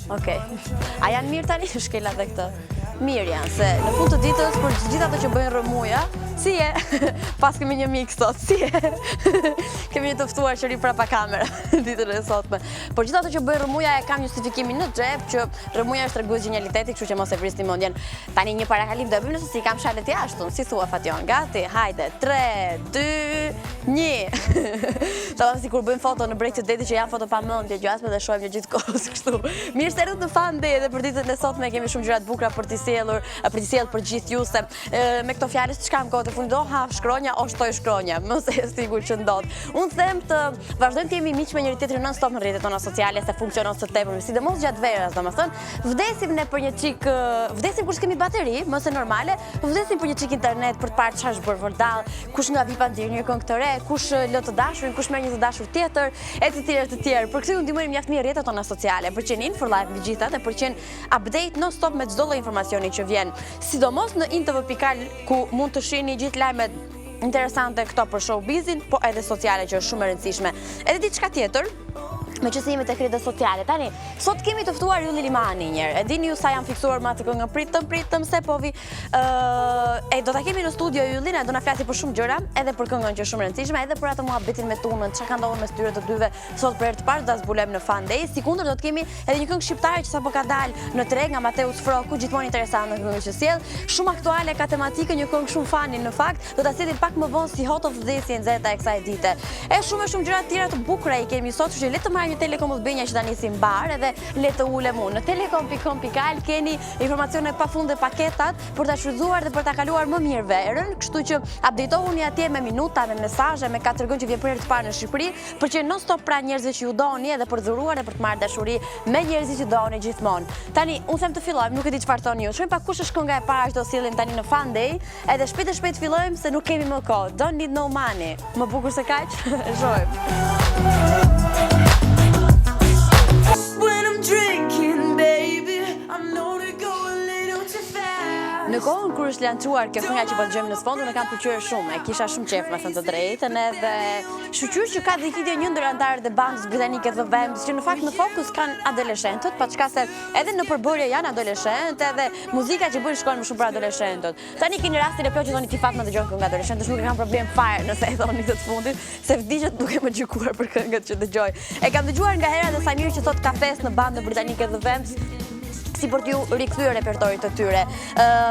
Okej. A janë mirë tani shkela dhe këtë? Mirë janë, se në fund të ditës, për gjithë ato që bëjnë rëmuja, si e? Pas kemi një mikë sot, si e? Kemi një tëftuar që ri prapa kamera ditën e sotme. Por gjithë ato që bëjnë rëmuja e kam justifikimin në xhep që rëmuja është tregues genialiteti, kështu që mos e vrisni mendjen. Tani një parakalim do e bëjmë nëse si kam shalet jashtun, si thua Fation, gati, hajde, 3, 2, 1. Sa si kur bëjmë foto në breg të detit që janë foto pa mendje, gjasme dhe shohim gjithë kohës kështu. Mirë se erdhët në Fan Day edhe për ditën e sotme kemi shumë gjëra të bukura për t'i sjellur për gjithë ju se me këto fjalë çka më kohë të fundo ha shkronja o shtoj shkronja, mos e sigur që ndodh. Unë them të vazhdojmë të jemi miq me njëri tjetrin non-stop në rrjetet tona sociale se funksionon së tepër, sidomos gjatë verës, domethënë, vdesim ne për një çik, vdesim kur s'kemi bateri, mos e normale, vdesim për një çik internet për të parë çfarë është bërë vërdall, kush nga vipa ndjer një këngë të re, kush lë të dashurin, kush merr një të dashur tjetër, e të tjerë. Për këtë ju ndihmojmë mjaft mirë rrjetet tona sociale, për që info live me gjithat e për që update non-stop me çdo lloj informacioni që vjen, sidomos në intv.al ku mund të shihni gjithë lajmet interesante këto për showbizin, po edhe sociale që është shumë e rëndësishme. Edhe diçka tjetër, me që si jemi të rrjetet sociale. Tani, sot kemi të ftuar Ylli Limani njërë. E dini ju sa jam fiksuar ma të këngën pritëm, se povi. E do ta kemi në studio Yllin, e do na flasi për shumë gjëra, edhe për këngën që është shumë rëndësishme, edhe për atë muhabetin me tunën, çka ka ndodhur mes tyre të dyve sot për herë të parë, do ta zbulojmë në Fan Day. Sikundër do të kemi edhe një këngë shqiptare që sapo ka dalë në treg nga Mateus Froku, gjithmonë interesante këngë që sjell, shumë aktuale ka tematikë, një këngë shumë fani në fakt, do ta sjellim pak më vonë si hot of the day si nxehta e kësaj dite. E shumë gjëra të tjera të bukura i kemi sot, që le të marrim një Telekom Udhbenja që tani si mbar edhe le të ulem unë. Në telekom.com.al keni informacione pafund dhe paketat për ta shfrytzuar dhe për ta kaluar më mirë verën, kështu që updatohuni atje me minuta, me mesazhe, me katër gënë që vjen për herë të parë në Shqipëri, për që non-stop pra njerëzve që ju doni edhe për dhuruar dhe për të marrë dashuri me njerëzit që doni gjithmonë. Tani, unë them të fillojmë, nuk e di çfarë thoni ju. Shohim pak kush është kënga e parë që do sjellim tani në Fan Day, edhe shpejt fillojmë se nuk kemi më kohë. Don't need no money. Më bukur se kaq? Shohim. Në kohën kur është lançuar kjo kënga që po dëgjojmë në sfond, unë kam pëlqyer shumë, e kisha shumë qejf me thënë të drejtën, edhe shoqyr që ka dhënë një ndër anëtarët e bandës britanike The Vamps, që në fakt në fokus kanë adoleshentët, paçka se edhe në përbërje janë adoleshentë, edhe muzika që bëjnë shkon më shumë për adoleshentët. Tani keni rastin e plot që thoni ti fat më dëgjon këngë adoleshentësh, nuk e kam problem fare nëse e thoni këtë të fundit, se vdiqet nuk e më gjykuar për këngët që dëgjoj. E kam dëgjuar nga hera dhe Samir që thot ka fest në bandën britanike The Vamps, si për t'ju rikthyer repertorit të tyre.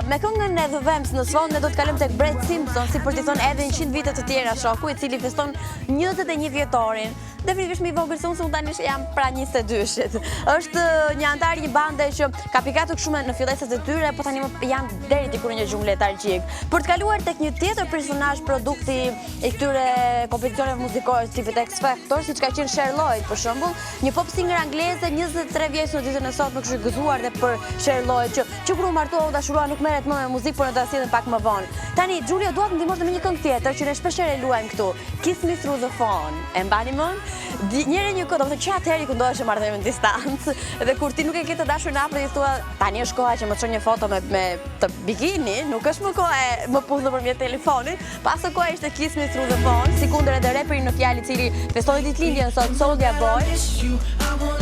Me këngën e The Vamps në sfond ne do të kalojmë tek Brett Simpson, si për t'i thënë edhe 100 vite të tjera shoku, i cili feston 21 vjetorin. Definitivisht më i vogël se unë tani jam pra 22-shit. Është një antar i një bande që ka pikatur shumë në fillesat e tyre, po tani janë deri diku në një xhungël letargjik. Për të kaluar tek një tjetër personazh produkti i këtyre kompeticioneve muzikore tipit X Factor, siç ka qenë Cher Lloyd për shembull, një pop singer angleze 23 vjeç në ditën e sotme, kështu gëzuar dhe për Cher Lloyd që kur u martua u dashurua nuk merret më me muzikë, por ne do ta sillim pak më vonë. Tani Giulia dua të ndihmosh me një këngë tjetër që ne shpeshherë luajmë këtu. Kiss Me Through the Phone. E mbani mend? Njëri një kohë, domethënë që atëherë këndohesh e marrëdhënie në distancë, dhe kur ti nuk e ke të dashur në afër, i thua tani është koha që më çon një foto me të bikini, nuk është më koha e më puthë nëpërmjet telefonit, pas së koha ishte Kiss Me Through the Phone, sikundër edhe reperin në fjalë i cili festoi ditëlindjen sot, Soulja Boy.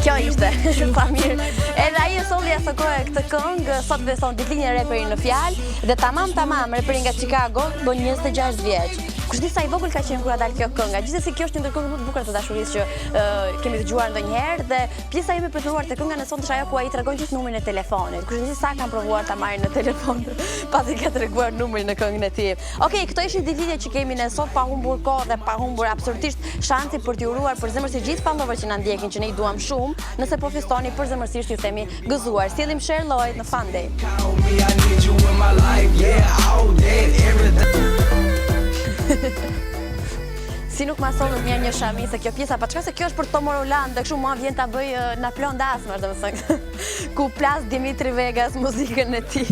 Kjo ishte, pa mirë. Edhe ai e solli asë kohë këtë këngë, sot feston ditëlindjen e reperit në fjalë, dhe tamam reperi nga Chicago bën 26 vjeç. Kush di sa i vogël ka qenë kur dal kjo kënga. Gjithsesi kjo është një ndër këngët më të bukura të dashurisë që kemi dëgjuar ndonjëherë, dhe pjesa ime e preferuar te kënga në sot është ajo ku ai tregon gjithë numrin e telefonit. Kush di sa kanë provuar ta marrin në telefon pasi ka treguar numrin në këngën e tij. Okej, këto ishin ditëlindjet që kemi ne sot, pa humbur kohë dhe pa humbur absolutisht shansi për t'i uruar për zemër se gjithë followers që na ndjekin, që ne i duam shumë. shumë, nëse po festoni përzemërsisht ju themi gëzuar. Sjellim Cher Lloyd në Fun Day. Si nuk ma solët një shami se kjo pjesa, pa qka se kjo është për Tomorrowland, dhe kështu mua vjen ta bëj na plon dasmër, dhe më thënë, ku plas Dimitri Vegas muzikën e ti.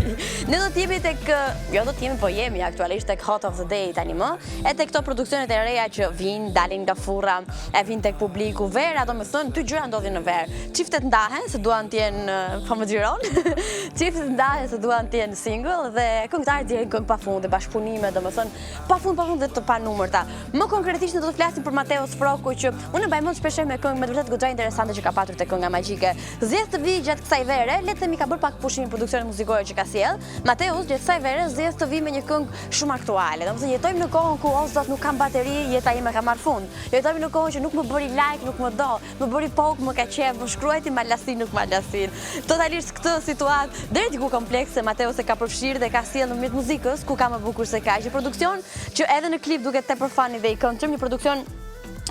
Ne do t'jemi tek, jo do t'jemi, po jemi aktualisht tek Hot of the Day tani më, e tek këto produksionet e reja që vinë, dalin nga furra, e vinë tek publiku, vera, do më thënë, ty gjëra ndodhin në verë. Qiftet ndahen, se duan t'jenë, po më gjiron, qiftet ndahen se duan t'jenë single, dhe këngëtarët direjnë këngë pa fund, dhe bashkëpunime, do më thënë, pa fund dhe të pa numërta. Më konkretisht ne do të flasim për Mateos Froku që unë mbaj mend shpesh me këngë me vërtet goxha interesante që ka patur te kënga magjike. Zgjedh të vi gjatë kësaj vere, le të themi ka bërë pak pushim produksionin muzikore që ka sjell. Mateos gjatë kësaj vere zgjedh të vi me një këngë shumë aktuale. Domethënë jetojmë në kohën ku o zot nuk kam bateri, jeta ime ka marr fund. Jetojmë në kohën që nuk më bëri like, nuk më do, më bëri poke, më ka qef, më shkruajti malasin, nuk malasin. Totalisht këtë situatë deri diku komplekse Mateos e ka përfshirë dhe ka sjellë në mjet muzikës ku ka më bukur se kaq. Një produksion që edhe në klip duket tepër funny dhe i këndshëm, një produksion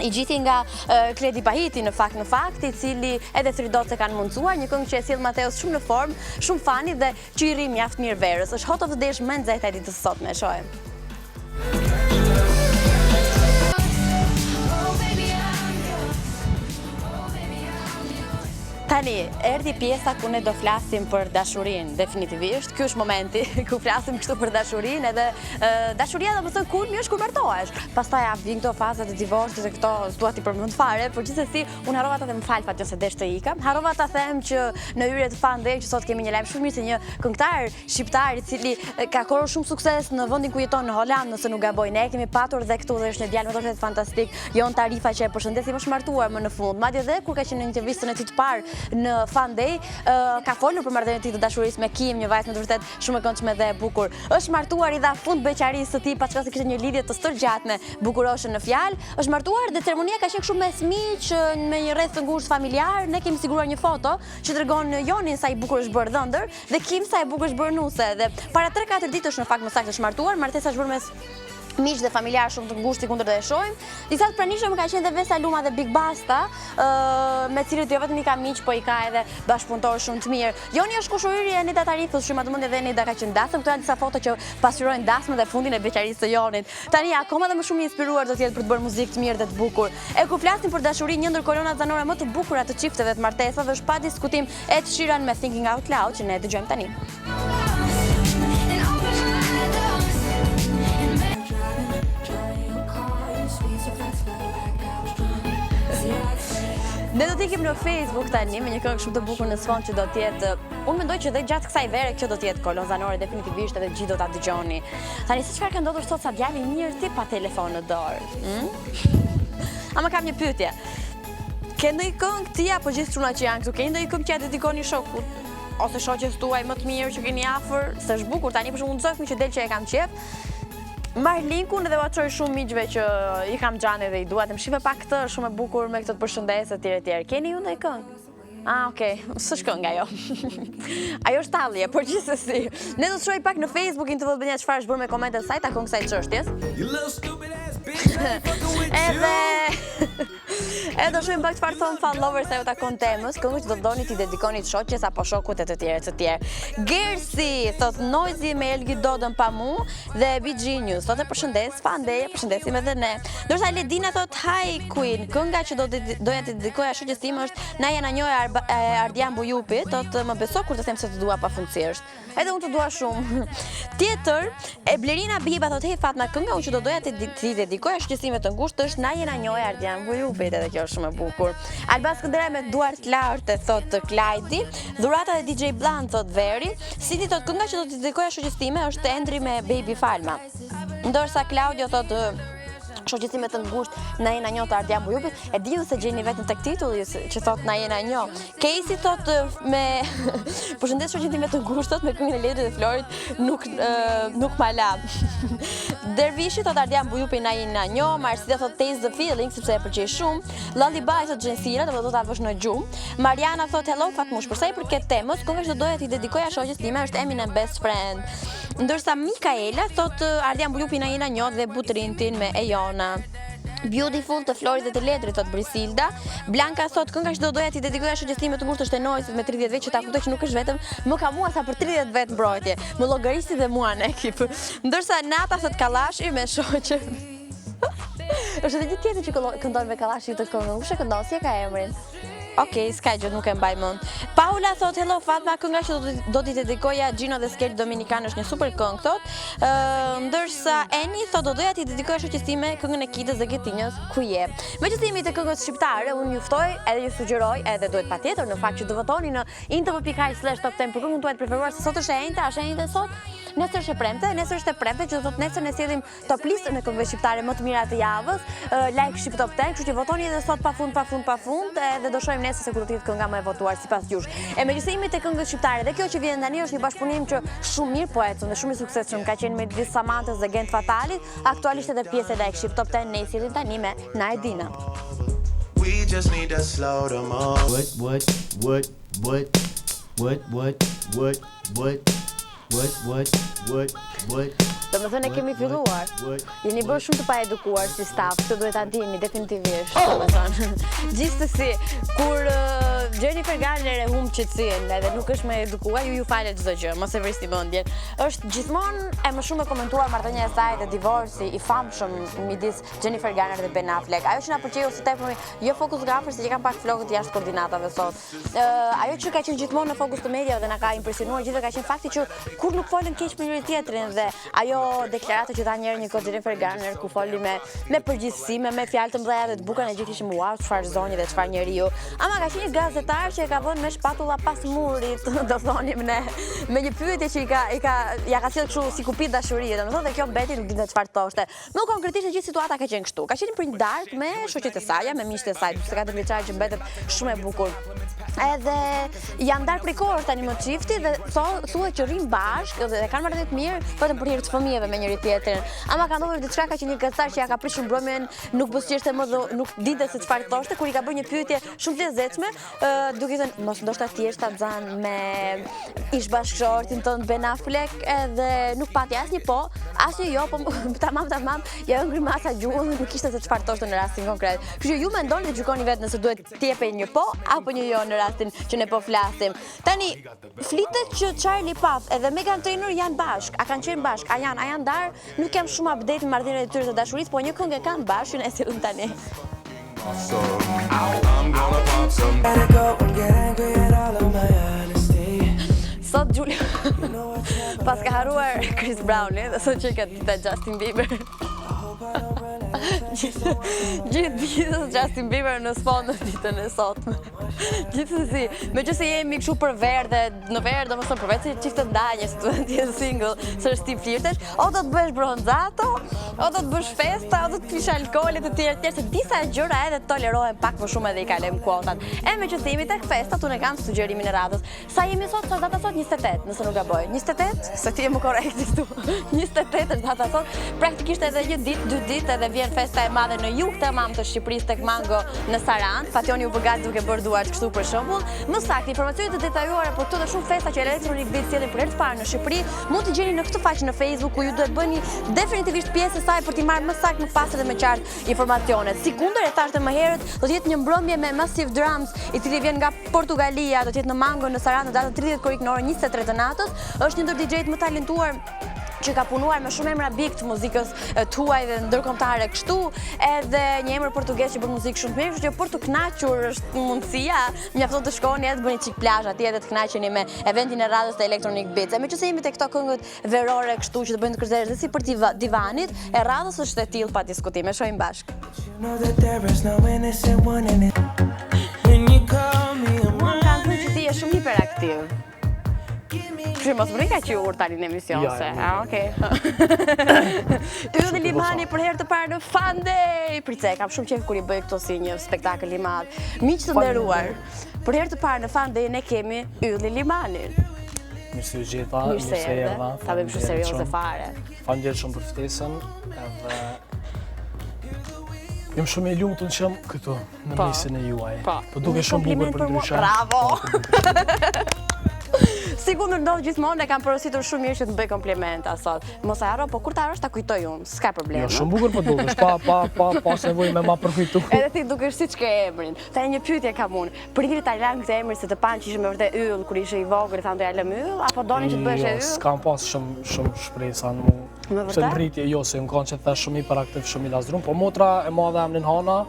i gjithi nga Kledi Pahiti në fakt, i cili edhe 3 Dots e kanë mundësuar, një këngë që e sjell Mateos shumë në formë, shumë funny dhe që i rri mjaft mirë verës. Është Hot of the Day më nxehtë e ditës sot me shohim. Tani, erdhi pjesa ku ne do flasim për dashurinë, definitivisht. Ky është momenti ku flasim kështu për dashurinë, edhe dashuria do të thënë kulmi është kur martohesh. Pastaj vijnë këto fazat e divorcit dhe këto s'dua ti përmend fare, por gjithsesi unë harrova ta them fal fat nëse desh të ikam. Harrova ta them që në hyrje të Fun Day që sot kemi një lajm shumë mirë se një këngëtar shqiptar i cili ka korrur shumë sukses në vendin ku jeton në Holand, nëse nuk gaboj. Ne kemi patur dhe këtu dhe është një djalë vërtet fantastik, Jon Tarifa që e përshëndesim, është martuar më në fund. Madje edhe kur ka qenë në intervistën e tij të parë në Fun Day, ka folur për marrëdhënien e tij të dashurisë me Kim, një vajzë me të vërtet shumë e këndshme dhe e bukur. Është martuar i dha fund beqarisë së tij, paçka se kishte një lidhje të stërgjatme, bukuroshën në fjalë. Është martuar dhe ceremonia ka qenë shumë mes miq, me një rreth të ngushtë familjar. Ne kemi siguruar një foto që tregon Jonin sa i bukur është bërë dhëndër dhe Kim sa i bukur është bërë nuse. Dhe para 3-4 ditësh në fakt më saktë është martuar, martesa është bërë mes miq dhe familjar shumë të ngushtë, kundër dhe e shohim. Disa të pranishëm ka qenë dhe Vesa Luma dhe Big Basta, me cilët jo vetëm i ka miq, po i ka edhe bashkëpunëtor shumë të mirë. Joni është kushëriri e Nida Tarifës, shumë të mundë dhe Nida ka qenë dasëm. Këto janë disa foto që pasqyrojnë dasmën dhe fundin e beqarisë së Jonit. Tani akoma dhe më shumë i inspiruar do të jetë për të bërë muzikë të mirë dhe të bukur. E kur flasim për dashurinë, një ndër kolonat zanore më të bukura të çifteve të martesave është pa diskutim Ed Sheeran me Thinking Out Loud, që ne dëgjojmë tani. Ne do t'ikim në Facebook tani me një këngë shumë të bukur në sfond që do t'jetë, unë mendoj që dhe gjatë kësaj vere kjo do t'jetë kolon zanore definitivisht edhe gjithë do t'a dëgjoni. Tani si çfarë ka ndodhur sot sa djali mirë ti pa telefon në dorë? Ama kam një pyetje. Ke ndonjë këngë ti apo gjithë çuna që janë këtu, ke ndonjë këngë që ja dedikoni shokut? Ose shoqes tuaj më të mirë që keni afër, se është bukur tani për shkak të zofmi që del që e kam qef. Marr linkun dhe watchoj shumë miqve që i kam xhane dhe i dua të më shife pak këtë, shumë e bukur me këtë të përshëndesje etj. Keni ju ndonjë këngë? Okej, s'është këngë ajo. Ajo është tallje, por gjithsesi. Ne do të shohim pak në Facebook në të vëllëbënia çfarë është bërë me komentet e saj takon kësaj çështjes. Edhe do shohim pak çfarë thon followers ajo takon temës, këngë që do doni t'i dedikoni shoqes apo shokut e të tjerë. Gersi thot Noisy me Elgi Dodën pa mu dhe Be Genius. Thot e përshëndes Fun Day, përshëndesim edhe ne. Ndërsa Ledina thot Hi Queen, kënga që doja t'i dedikoja shoqes time është Na jena njoja Ardian Bujupi, thot më beso kur të them se të dua pafundësisht. Edhe unë të dua shumë. Tjetër, Blerina Biba thot hey Fatma, kënga unë që doja t'i dedikoja shoqes time të ngushtë është Na jena njoja Ardian Bujupi, edhe kjo është shumë e bukur. Alba Skënderaj me duart lartë thot Klajdi, dhurata dhe DJ Blan thot Veri, Siti thot kënga që do t'i dedikoja shoqes time është Endri me Baby Falma. Ndërsa Claudio thot shoqes time të ngushtë Na jena njoh të Ardian Bujupit, e di se gjeni vetëm tek titulli që thot Na jena njoh. Casey thot me përshëndes shoqes time të ngushtë thot me këngën e Letrit dhe Florit nuk ma la. Dervishi thot Ardian Bujupi Na jena njoh, Marsida thot Taste the Feeling sepse e pëlqej shumë. Lullaby thot Gjensira, do ta vësh në gjumë. Mariana thot Hello Fatmush, për sa i përket temës, kënga që doja t'i dedikoja shoqes time është Eminem Best Friend. Ndërsa Mikaela thot Ardian Bujupi Na jena njoh dhe Butrintin me Ejona. Beautiful të Florit dhe të Letrit, thot Brisilda. Blanka thot kënga që do doja t'i dedikoja shoqërimit të ngushtë të Enojës me 30 vjet që ta kuptoj që nuk është vetëm më ka mua sa për 30 vet mbrojtje. Më llogaristi dhe mua në ekip. Ndërsa Nata thot Kallashi me shoqën. Është edhe një tjetër që këndon me Kallashi të këngën. Kush e këndon? Si e ka emrin? Okej, s'ka gjë, nuk e mbaj mend. Paula thot hello Fatma, kënga që do t'i dedikoja Gino dhe Skel Dominikan është një super këngë thot. Ndërsa Eni thot do doja t'i dedikoja shoqes time këngën e Kitës dhe Getinjës ku je. Megjithëse jemi te këngët shqiptare, unë ju ftoj edhe ju sugjeroj edhe duhet patjetër në fakt që të votoni në intv.ai/top 10 për këngën tuaj të preferuar, se sot është e enjte, është e enjte sot. Nesër është e premte, që do thot nesër ne sjellim top listën e këngëve shqiptare më të mira të javës, like Shqip Top 10, kështu që votoni edhe sot pafund, edhe do shohim nesër se ku do të jetë kënga më e votuar sipas jush. Megjithëse jemi te këngët shqiptare dhe kjo që vjen tani është një bashkëpunim që shumë mirë po ecën dhe shumë i suksesshëm, ka qenë midis Samantës dhe Gent Fatalit, aktualisht edhe pjesë e like Shqip Top 10 ne sjellim tani me Naedina. We just need to slow them up. What? Domethënë e kemi filluar. Jeni bërë shumë të paedukuar si staf, këtë duhet ta dini definitivisht, domethënë. Gjithsesi, kur Jennifer Garner e humb qetësinë edhe nuk është më edukuar, ju falet çdo gjë, mos e vrisni mendjen. Është gjithmonë e më shumë e komentuar marrëdhënia e saj dhe divorci i famshëm midis Jennifer Garner dhe Ben Affleck. Ajo që na pëlqeu si tepër, jo fotografer, se që kanë pak flokët jashtë koordinatave sot. Ajo që ka qenë gjithmonë në fokus të mediave dhe na ka impresionuar gjithë ka qenë fakti që kur nuk folën keq me njëri tjetrin dhe ajo deklarata që tha njëherë një kohë Jennifer Garner ku foli me përgjegjësi, me fjalë të mëdha dhe të bukura, ne gjithë ishim wow, çfarë zonjë dhe çfarë njeriu. Ama ka qenë një gazetar që e ka vënë me shpatulla pas murit, do thonim ne, me një pyetje që ja ka sjellë kështu si kupi dashurie, domethënë dhe kjo mbeti nuk dinte çfarë thoshte. Më konkretisht gjithë situata ka qenë kështu. Ka qenë për një darkë me shoqet e saj, me miqtë e saj, 24 vjeçare që mbetet shumë e bukur. Edhe janë ndarë prej kohësh tani më çifti dhe thuhet që rrin bashkë dhe kanë marrë të mirë vetëm për hir të fëmijëve me njëri tjetrin. Ama ka ndodhur diçka ka qenë një gazetar që ja ka prishur mbrëmjen, nuk buzëqeshte më dhe nuk dinte se çfarë thoshte kur i ka bërë një pyetje shumë të lezetshme, duke thënë mos ndoshta thjesht ta xhan me ish bashkëshortin ton Ben Affleck edhe nuk pati asnjë po, asnjë jo, po tamam, ja ngrimasa gjuhën, nuk kishte se çfarë thoshte në rastin konkret. Kështu që ju mendoni dhe gjykoni vetë nëse duhet të jepë një po apo një jo në rastin që ne po flasim. Tani flitet që Charlie Puth edhe Meghan Trainor janë bashk, a kanë qenë bashk, a janë darë, nuk jam shumë update në marrëdhëniet e tyre të dashurisë, po një këngë e kanë bashkë, ne sillim tani. Sot Julia pas ka haruar Chris Brown, dhe sot që i ka dita Justin Bieber. Gjithë ditës Justin Bieber në sfond në ditën e sotme. Gjithsesi, meqense jemi kështu për verë dhe në verë domethënë përveç se çifte ndanjes, duhet të jesh single, s'është ti flirtesh, o do të bësh bronzato, o do të bësh festa, o do të pish alkoolet të tjera, se disa gjëra edhe tolerohen pak më shumë edhe i kalojm kuotat. Meqense jemi tek festat, unë kam sugjerimin e radhës. Sa jemi sot, sa data sot 28, nëse nuk gaboj. 28, se ti je më korrekt këtu. 28 është data sot. Praktikisht edhe një ditë, 2 ditë edhe vjen festa e madhe në jug të mam të Shqipërisë tek Mango në Sarand. Fationi u përgat duke bërë duart kështu për shembull. Më saktë, informacione të detajuara për këto dhe shumë festa që Electronic Beat sjellin për herë të parë në Shqipëri, mund t'i gjeni në këtë faqe në Facebook ku ju duhet bëni definitivisht pjesë e saj për t'i marrë më saktë, më pas dhe më qartë informacionet. Sikundër e thashë më herët, do të jetë një mbrëmje me Massive Drums, i cili vjen nga Portugalia, do të jetë në Mango në Sarand në datën 30 korrik në orën 23 të natës. Është një ndër DJ-t më talentuar që ka punuar me shumë emra big të muzikës tuaj dhe ndërkombëtare kështu, edhe një emër portugez që bën muzikë shumë të mirë, kështu që për të kënaqur është mundësia, mjafton të shkoni edhe të bëni çik plazh atje edhe të kënaqeni me eventin e radhës të Electronic Beats. Meqense jemi te këto këngët verore kështu që të bëjnë të kërcesh dhe si për divanit, e radhës është e tillë pa diskutim. E shohim bashkë. Mua kanë thënë që ti je shumë hiperaktiv. Kështu mos më rika që urë tani në emision se, okej. Ylli Limani për herë të parë në Fun Day. Price, kam shumë qejf kur i bëj këto si një spektakël i madh. Miq të nderuar, për herë të parë në Fun Day ne kemi Ylli Limanin. Mirë se u gjeta, mirë se erdha. Ta bëjmë kështu serioze fare. Faleminderit shumë për ftesën, edhe jam shumë i lumtur që jam këtu në mesin e juaj. Po duke shumë bukur për ndryshe. Bravo! Sigur më ndodh gjithmonë, e kam porositur shumë mirë që të bëj komplimenta sot. Mos e harro, po kur ta harrosh ta kujtoj unë, s'ka problem. Jo, shumë bukur po dukesh, pa nevojë me ma përkujtu. Edhe ti dukesh siç ke emrin. Tani një pyetje kam unë. Prindrit ta lanë këtë emër se të panë që ishe me vërtet yll kur ishe i vogël, thanë do ja lëm yll, apo donin që të bëhesh yll? S'kam pas shumë shpresa në mu. Me Se vërtet? ngritje, jo, se më kanë që thash shumë i paraktiv, shumë i lasdrum, po motra e madhe emrin Hana,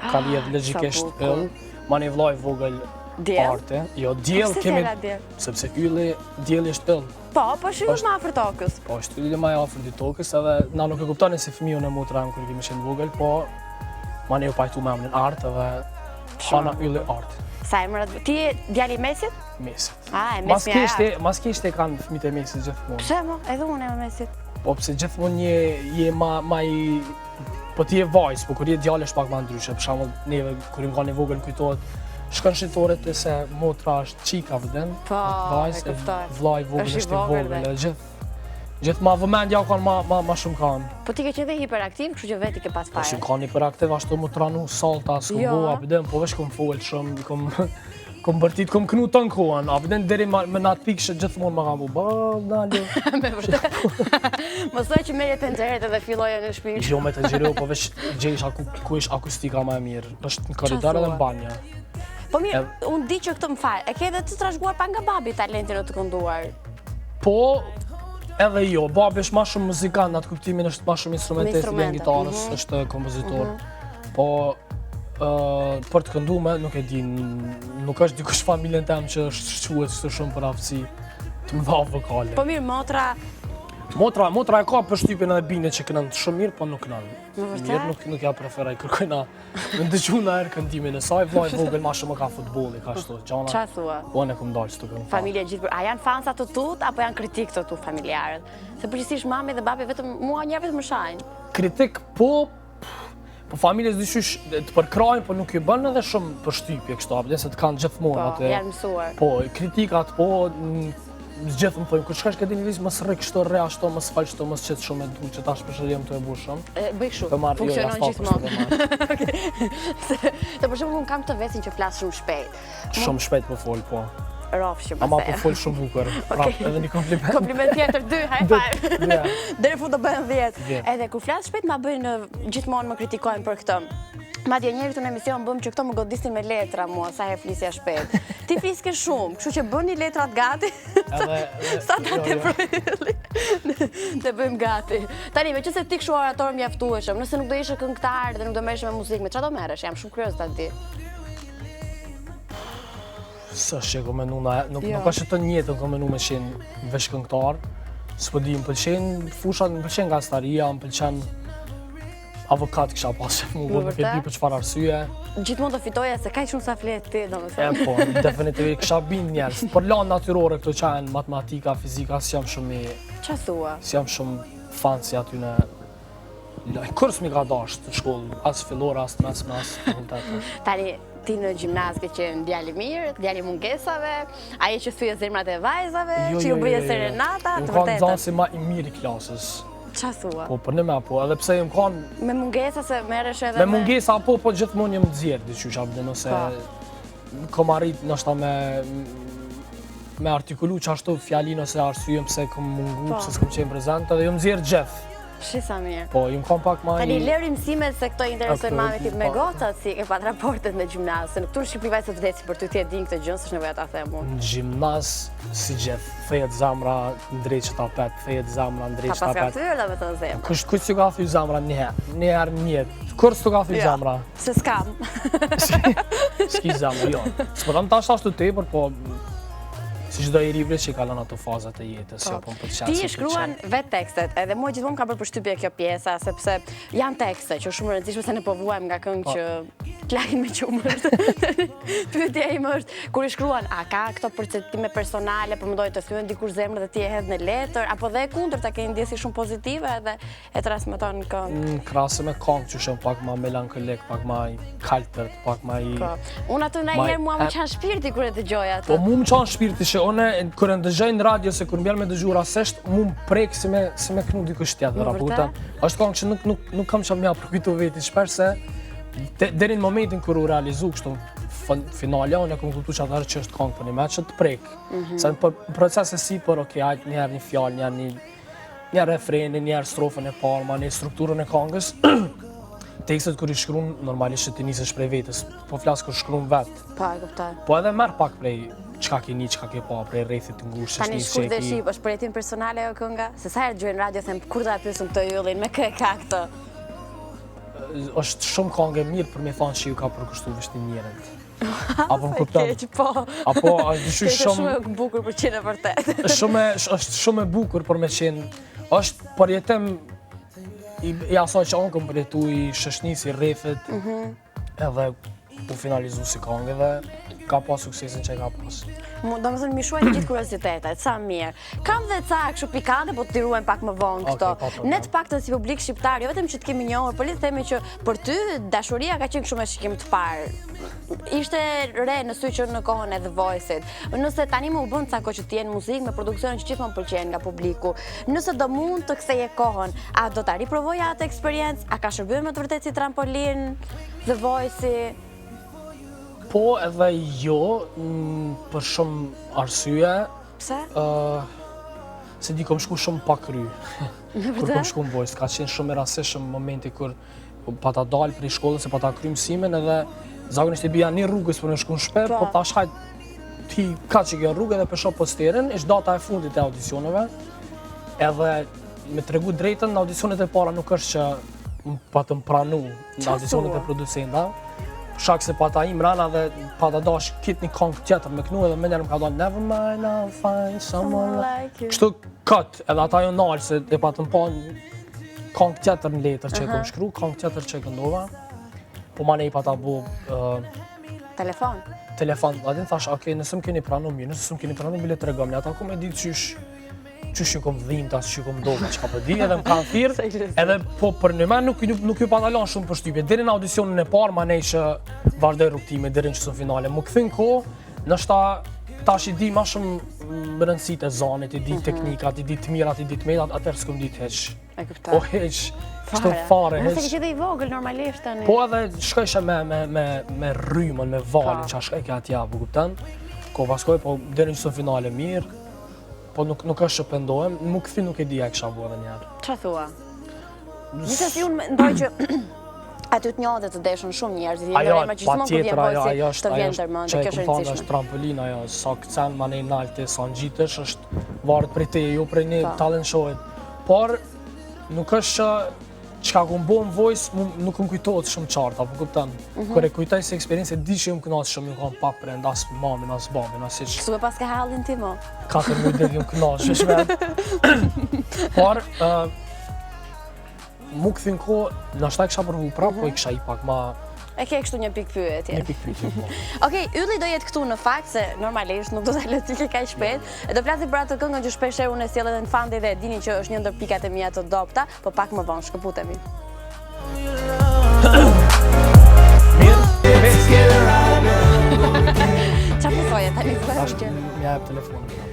ka vjedh logjikisht bukur. yll, ma një vllaj vogël Djell? arte. Jo, djell Pse kemi, s'e la djell? sepse ylli, djelli është yll. Po shyllet më afër tokës. Po, është ylli ma e afër di tokës, edhe na nuk e kuptonin si fëmijën e motra kur kemi qenë vogël, po ma ne u pajtu me emrin art edhe Hana ylli art. Sa emrat? Ti je djali i mesit? Mesit. A, e mesmi e Mas kishte kanë fëmijët e mesit gjithmonë. Pse mo? Edhe unë e mesit. Po pse gjithmonë je ma i... Po ti je vajzë, po kur je djalë është pak ma ndryshe. Për shembull, neve kur im kanë vogël kujtohet shkon shitoret e se motra është qika vëden, Po, vajzë, e kuptoj. vllai vogël Është i është i vogël vogël, dhe. e gjithë ma vëmendja kanë ma shumë kanë. Po ti ke qenë dhe hiperaktiv, kështu që veti ke pas Po si fare. kanë hiperaktiv ashtu më tranu salta, s'kom Jo. bo, abden, po veç kom fol shumë, kom bërtit, kom knu të në kohën, abden deri me natë pikë që gjithmonë më kam bu, ba, naljo. Me vërtet. Mësoj që merje tenxheret edhe filloje në shtëpi. Jo me të gjireu, po veç gjesh ku ish akustika ma e mirë, është në korridor edhe në banja. Po mirë, unë di që këtë më fal. E ke edhe të trashëguar pa nga babi talentin e të kënduar. Po, edhe jo, babi është ma shumë muzikant, në atë kuptimin është ma shumë instrumentist, Me vjen gitarës, është kompozitor. Po, për të këndume, nuk e di, nuk është dikush familjen tem që është shquet së shumë për aftësi të më dha vokale. Po mirë, motra, Motra e ka përshtypjen edhe bine që kënën shumë mirë, po nuk kënën. Në vërtet? Mirë, nuk ja preferaj, kërkojna me ndëgju në herë këndimin e saj, vllai vogël ma shumë ka futbolli, ka shto, gjana. qa thua? Po ne kom dalë që të kënë. Familja gjithë për... A janë fansa të tut, apo janë kritik të tu familjarët? Se përgjithsisht mami dhe babi vetëm mua një vetëm më shajnë. Kritik, po familjes dyshysh të përkrajnë, po nuk ju bën edhe shumë përshtypje kështu, apëtën se të kanë gjithmonë Po, atë. janë mësuar. Po, kritikat, po, gjithë më thojnë, kur shkash këtë një vizë, mësë rrë kështu, rre ashtu, mësë falë kështu, mësë qëtë shumë e du, që tash përshërjem të e bu shumë. Bëj kështu, Të marrë, jo, funksionon ja, gjithmonë. Se për shembull unë kam këtë vesin që flas shumë shpejt. Shumë shpejt po fol, po. Rofsh që Ama po pastaj. fol shumë bukur. Prap, edhe një kompliment. Kompliment tjetër 2, high five. Ja. Deri fund do bëhen 10. 10. Edhe kur flas shpejt ma bëjnë gjithmonë më kritikojnë për këtë. Madje njerëzit në emision bëm që këto më godisnin me letra mua, sa herë flisja shpejt. Ti fliske shumë, kështu që bëni letrat gati. Sa ta të projeli. Të bëjmë gati. Tani, me që se ti kështu orator mjaftueshëm, nëse nuk do ishe këngëtar dhe nuk do merresh me muzikë, me çfarë do merresh? Jam shumë kurioz ta di. Së është që e komenu, nuk Jo. ka që të njëtën komenu me qenë veç këngëtar. S'po di, më pëlqen fushat, më pëlqen gastaria, më pëlqen avokat kisha pas që mu, nuk e di vërtet? për çfarë arsye. Gjithmonë do fitoja se kaq shumë sa flet ti, E domethënë. po, definitivisht kisha bind njerëz. Por lanë natyrore këto që janë matematika, fizika, s'jam shumë Çfarë thua? s'jam shumë fan si aty në kurs mi ka dash të shkollë, as fillore, as të mesme, as fakultete. Tani, ti në gjimnaz ke qenë djali mirë, djali mungesave, ai që thyje zemrat e vajzave, që ju bëje serenata, të Më kanë vërtetën. nxënësi ma i mirë i klasës. Çfarë thua? Po, për në me po, edhe pse më kanë Me mungesa se merresh edhe me mungesa po gjithmonë jem nxjerr diçysh abden ose kom arrit ndoshta me artikulu çashtu fjalinë ose arsyeën pse kom mungu, pse s'kom qenë prezant, edhe jam nxjerr gjithë. Shi sa mirë. Po, jam kam pak më Tani leri mësimet se këto interesojnë Ato, mamit tip me po. gocat, si ke pat raportet në gjimnaz, se në këtu në Shqipëri vajzat vdesin për ty ti e din këtë gjë, s'është nevoja ta them unë. në gjimnaz si gjithë, thejet zamra ndrejt që tapet, thejet zamra Ta ndrejt që pas ka tapet. thyer dhe me të zemë. Kush që ka thy zamra një herë në jetë? Kur s'tu ka thy Ja. zamra? Se s'kam. S'ki zamra, jo. S'po tam tash ashtu tepër, po si çdo i rivrit që kalon ato fazat e jetës, jo, po më pëlqen. Ti si i shkruan pëlqen. vetë tekstet, edhe mua gjithmonë ka bërë përshtypje kjo pjesa, sepse janë tekste që është shumë e rëndësishme se ne po vuajmë nga këngë që t'lahin me qumësht. Pyetja ime është, kur i shkruan, a ka këto perceptime personale, po mendoj të thyen dikur zemrën dhe ti e hedh në letër, apo dhe e kundërta ke ndjesi shumë pozitive edhe e transmeton në këngë? Në krasë me këngë që shumë pak ma melankolik, pak ma i kaltërt, pak ma i... Po. Unë aty ndonjëherë mua më qan shpirti kur e dëgjoj atë. Po mu më qanë shpirti që one, kër e ndëgjoj në radio se kur mbjell me dëgju rasesht, mu më prek si me knu dikush tjetër. Në Apo vërtet? kupton? Është këngë që nuk kam që mja përkujtu veti shpesh se deri në momentin kur u realizu kështu finale, unë e kom kuptu që atëherë që është këngë për një me që të prek. Se në proces e si për, hajtë njerë një fjallë, një refreni, një strofën e parë, ma një strukturën e këngës. Tekstet kër i shkruan, normalisht që ti nisesh prej vetës, po flasë kër shkruan vetë. Pa, e kuptoj. Po edhe merë pak prej çka ke një, çka ke pa, prej rrethit të ngushtë, Tani shkurt dhe shqip, është për jetim personale o kënga? Se sa herë gjojnë radio, them, kur da pysëm këtë yllin, me kë e ka këtë? Është shumë këngë e mirë për me thonë që ju ka përkushtu vështin njerët. Apo më kupton? Keq, po. Apo është shumë e bukur për qenë e vërtet. Është shumë e bukur për me qenë, është për jetim i asaj që unë këm përjetu i shëshnisi rrethit, edhe u finalizu si këngë dhe ka pas suksesin që e ka pas. Do më thënë, mi shuajnë gjithë kuriozitetet, sa mirë. Kam dhe ca kështu pikante, po të ruajnë pak më vonë këto. Ne të pak të si publik shqiptar, jo vetëm që të kemi njohur, por le të themi që për ty dashuria ka qenë shumë e shikim të parë. Ishte re në sy që në kohën e The Voice-it. Nëse tani më u bën ca kohë që të jenë muzikë me produksionin që gjithmonë pëlqen nga publiku, nëse do mund të ktheje kohën, a do ta riprovoja atë eksperiencë? A ka shërbyer me të vërtetë si trampolin The Voice-i? Po edhe jo, për shumë arsye. Pse? Se di kom shku shumë pa kry. Kur kom shku në Voice, ka qenë shumë e rastishëm momenti kur pa ta dalë prej shkollës, se pa ta kry mësimin edhe zakonisht e bija një rrugës për në shku në shper, po tash hajt ti ka që kjo rrugë edhe për posterin, ishtë data e fundit e audicioneve, edhe me tregu drejtën, në audicionet e para nuk është që pa të më pranu në audicionet e producenta, shak se pa ta im rana dhe pa ta dash kitë një këngë tjetër me kënu edhe me njerë më ka donë Never mind, I'll find someone like you. Kështu këtë, edhe ata jo nalë se e pa të më pa këngë tjetër në letër që e kom shkru, këngë tjetër që e këndova, po ma nej pa ta bu Telefon? Telefon, adin thash, okej, nëse më keni pranu mirë, nëse më keni pranu bile të regom, ata ku me ditë qysh ju kom dhimta, që ju kom doga, që ka për di, edhe më kanë thirë, edhe po për një men nuk ju patalon shumë për shtypje. Deri në audicionin e parë, ma nej që vazhdoj rrugtime, deri në qësën finale. Më këthin ko, nështë tash i di ma shumë rëndësit e zanit, i di teknikat, i di të mirat, i di të medat, atër s'kom di të heq. E kuptoj. O heq, kështu fare, heq. Nëse kështë dhe i vogël, normalisht tani. Po edhe shkojshë me rrymën, me valin, që a shkoj ke atja, po kupten. Ko paskoj, po deri në qësën finale mirë. Po nuk është që pëndohem, më këthi nuk e di e kësha bu edhe njerë. Qa thua? Gjithës unë mendoj që aty të njohë dhe të deshën shumë njerëz, i nërejma që gjithmonë këtë vjen Voice-i të vjen tërmën, dhe kjo është rëndësishme. Është trampolina, ajo, sa këcen ma nej nalte, sa në gjitësh, është varet prej te, jo prej një talent show-it. Por, nuk është që qka ku më bo në Voice, nuk më kujtojtë shumë qarta, po kuptan. Kër e kujtoj se eksperiencë, di që ju më kënaqë shumë, ju kam pa prend, as mamin, as babin, as iq. Kështu e pas ka hallin ti mo? 4 mujtë dhe ju më kënaqë, shme. Por, mu këthin ko, nështë ta i kësha përvu prapë, po i kësha i pak ma... E ke kështu një pikë pyetje. Një pikë pyetje, po. Okej, Ylli do jetë këtu në fakt, se normalisht nuk do të lëtike ka i shpet. E do flasim për atë këngën që shpesh unë e sjell edhe në fandi dhe dini që është një ndër pikat e mia të dobta, po pak më vonë shkëputemi. Qa pësoje, tani zbërë që? Mja e telefonin.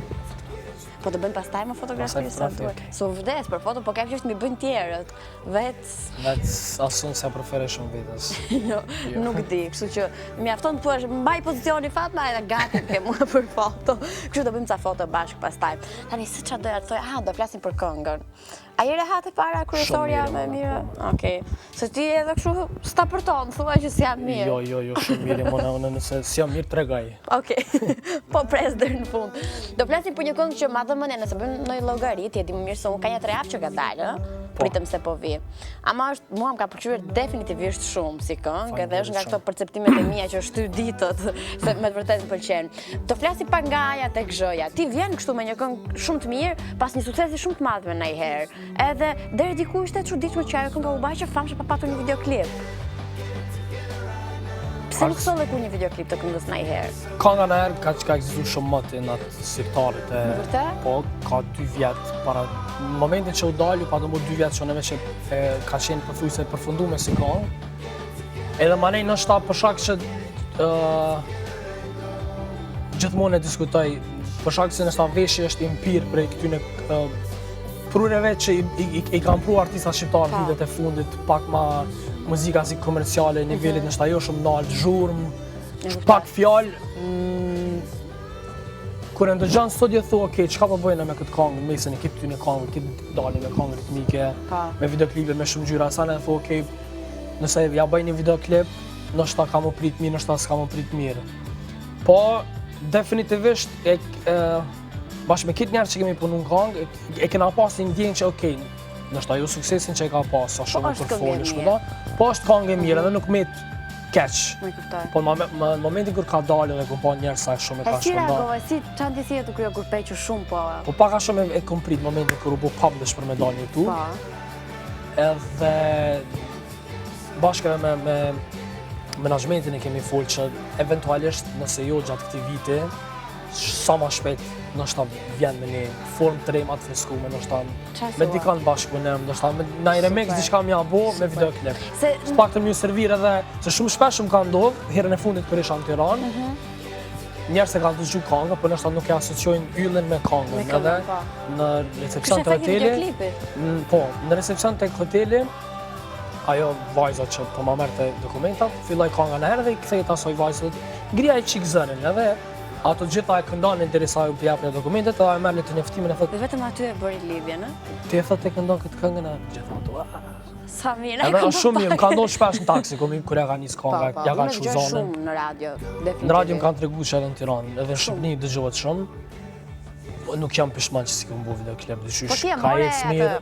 Po të bëjmë pastaj më fotografi sa duhet. Su vdes për foto, po kep që është mi bëjnë tjerët. Vetë asun se prefere shumë vetës. Jo, nuk di, kështu që mjafton të thuash, mbaj pozicioni Fatma, edhe gati ke mua për foto. Kështu të bëjmë ca foto bashkë pastaj. Tani, si qa doja të thoj, do flasim për këngën. A jere hate para kryesoria me mirë? Okej. Se ti edhe kështu s'ta për tonë, thua që si jam mirë. Jo, shumë mirë, unë nëse si jam mirë tregaj. Okej, po pres deri në fund. Do flasim për një këngë që ma dhe mëne, nëse bëjmë në llogarit, je di më mirë se unë ka një 3 javë që ka dalë, pritëm se po vi. Ama mua më ka pëlqyer definitivisht shumë si këngë, edhe është nga këto perceptimet e mia që është 2 ditët, se me të vërtetë më pëlqen. Do flasim pak nga aja tek zhëja. Ti vjen kështu me një këngë shumë të mirë, pas një suksesi shumë të madh me ndonjëherë. Edhe deri diku ishte e çuditshme që ajo kënga u bë që famshë pa patur një videoklip. Pse nuk solle ku një videoklip të këngës ndonjëherë? Kënga në herë ka ekzistuar shumë më të natë sirtarit e... Vërtet? Po, ka 2 vjetë para... Në momentin që u dalju, pa të më 2 vjetë që neve që ka qenë përthujse përfundume si këngë. Edhe ma nej nështë ta për shak që... Gjithmonë e diskutoj, për shak se nështë ta veshje është impirë prej këtyne prureve që i kam pru artistat shqiptarë vitet e fundit, pak ma muzika si komerciale, nivellit nështë ajo shumë naltë, zhurmë, Pak fjalë, kur e ndëgjon studio thua, ok, çka po bëjnë me këtë këngë, mesin e këtë ty në këngë, këtë dalin me këngë ritmike, me videoklipe me shumë ngjyra, sa ne thua, ok, nëse ja bëjnë një videoklip, ndoshta ka më prit mirë, ndoshta s'ka më prit mirë. Po, definitivisht, bashkë me këtë njerë që kemi punu në këngë, e kena pas një ndjenjë që, ok, ndoshta jo suksesin që e ka pas, sa shumë për folë, shkuta, po është këngë e mirë, edhe nuk me keq. Po në momentin kur ka dalë dhe kom pa njerë sa shumë e ka shkënda. Si reagove, si qanë ti si e të kryo kur peqë shumë, po... Po paka shumë e kom prit momentin kur u bo publish për me dalë në YouTube. Edhe bashkë me menaxhmentin e kemi folë që eventualisht nëse jo gjatë këtij viti, sa ma shpejt ndoshta vjen me një formë të re më të freskuar, ndoshta me dikan bashkë me ne, ndoshta me na i remix diçka më abo me videoklip. S'paktën më servir edhe se shumë shpesh më ka ndodhur, herën e fundit kur isha në Tiranë. Njerëz se kanë dëgjuar këngë, por ndoshta nuk e asociojnë yllën me këngën, edhe në recepcion të hotelit. Po, në recepcion të hotelit ajo vajza që po ma merrte dokumentat, filloi këngën herë dhe i kthej asoj vajzës. Grija i çik zërin, edhe ato gjitha e këndonin derisa u japnin dokumentet, edhe ajo merrni të njoftimin e thotë. Dhe vetëm aty e bëri lidhjen, ë? Ti e thotë e këndon këtë këngën e gjithmonë. Sa mirë. Edhe është shumë mirë, më ka ndodhur shpesh në taksi kur ja ka nis kënga, ja ka çu zonën. Shumë në radio, definitivt. Në radio më kanë treguar që edhe në Tiranë, edhe në Shqipëri dëgjohet shumë. Nuk jam pishman që si kom bu videoklip, dyqysh ka ecë mirë,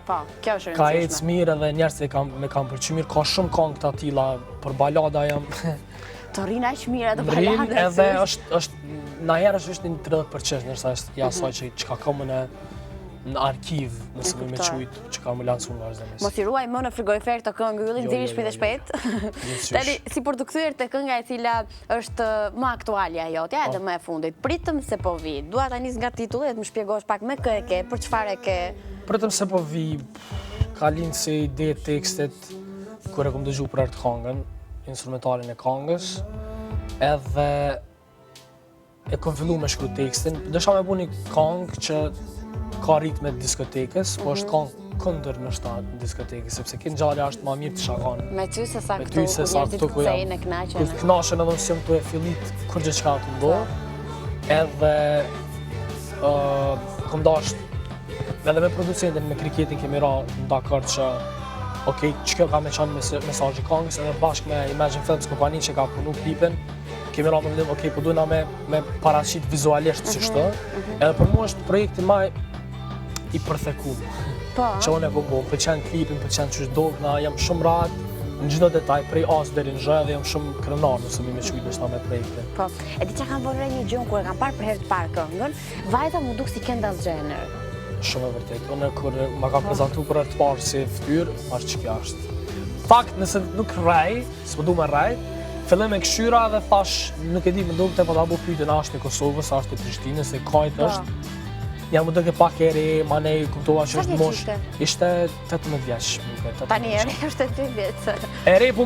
ka ecë mirë edhe njerëzit me kam përqy mirë, ka shumë këngë të tilla, për balada jam... Të rrinë aq mirë edhe baladës. Edhe është, na herë është një 30%, nërsa është jasaj që ka komën në arkiv, nëse me qujt që ka më lansu nga vazhdimisht. Mos i ruaj më në frigorifer të këngë yllin, nxirri shpejt e shpejt. Tani, si për të kthyer te kënga e cila është më aktualja jotja, edhe më e fundit. Pritëm se po vi. Dua ta nis nga titulli dhe të më shpjegosh pak me kë e ke, për çfarë e ke. Pritëm se po vi, ka lind se ide tekstit kur e kom dëgjuar për atë këngën, instrumentalin e këngës, edhe e kom fillu me shkru tekstin. Dësha me bu një këngë që ka ritme të diskotekës, po është këngë këndër në shtatë diskotekës, sepse këtë ngjarja është ma mirë të shakanë. Me ty se sa këtu, ku njerëzit kthejnë e knaqen. Kur të knaqen edhe nëse jam tu e fillit kur gjithçka të ndodh. Edhe kom dashur edhe me producentin, me Kriketin kemi ra dakord që okej, ç'kjo ka me qenë mesazhi këngës, edhe bashkë me Imagine Films kompaninë që ka punu klipin, kemi ra me vendim, okej, po duhena me paraqit vizualisht si shto. Edhe për mua është projekti më i përthekuar. Që unë e kom bo, pëlqen klipin, pëlqen ç'është dogna, jam shumë rahat në çdo detaj, prej as deri në zh, dhe jam shumë krenar nëse më çujt ndoshta me projektin. Po, e di çka kam vënë një gjë kur e kam parë për herë të parë këngën, vajta më duk si Kendall Jenner. Shumë e vërtet. Unë kur ma ka prezantuar për herë të parë si fytyrë, as ç'kjo është. Fakt, nëse nuk rrej, s'po du me rrej, filloj me këshyra dhe thash, nuk e di, më dukte po ta bëj pyetjen a është e Kosovës, a është e Prishtinës, se kajt është. Jam më duke pak e re, manej kuptova që është mosh. Ishte 18 vjeç. Tani e re është 3 vjeç. E re po